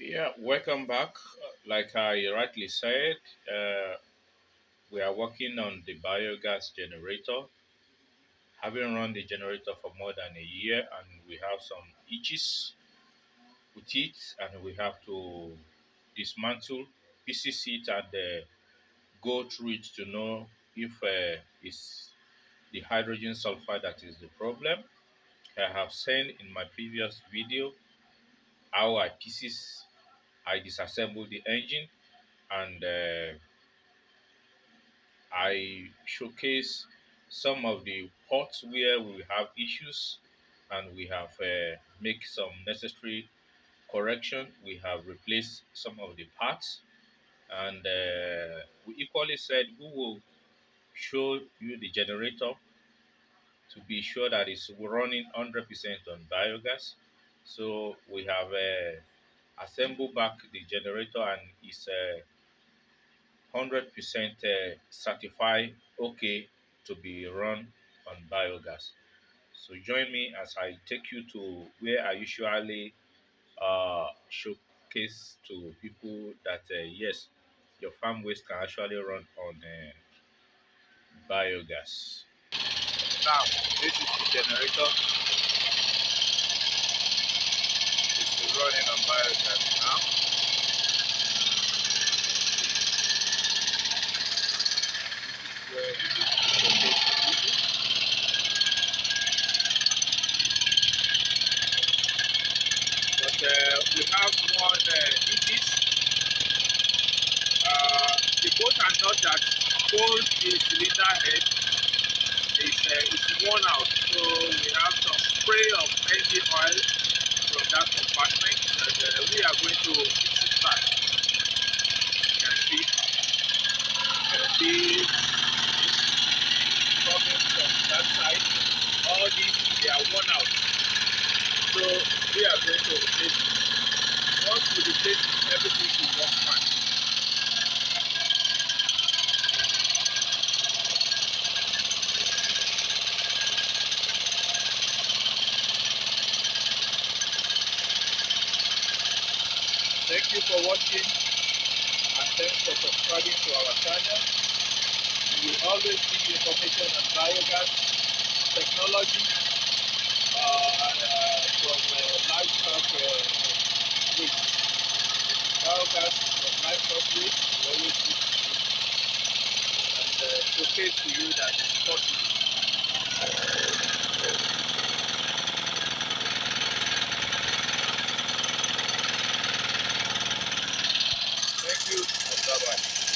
Yeah, welcome back. Like I rightly said, uh, we are working on the biogas generator. Having run the generator for more than a year, and we have some itches with it, and we have to dismantle, pieces it, and go through it to know if it's the hydrogen sulfide that is the problem. I have sent in my previous video how I disassemble the engine and I showcase some of the ports where we have issues and we have make some necessary correction. We have replaced some of the parts and we equally said we will show you the generator to be sure that it's running 100% on biogas. So we have assembled back the generator and it's 100% certified okay to be run on biogas. So join me as I take you to where I usually showcase to people that yes, your farm waste can actually run on biogas. Now, this is the generator. It's running on biogas now. Where we showcase but we have one issues. The bolt and nut that holds the cylinder head is worn out. So we have some spray of engine oil from that compartment and we are going to fix it back. You can see coming from that side. All these they are worn out. So we are going to replace it. Once we replace it, everything will work fine. Thank you for watching and thanks for subscribing to our channel. We will always give you information on biogas technology from livestock waste. Biogas from livestock waste, we always give to you and showcase to you that it's possible. Thank you and bye bye.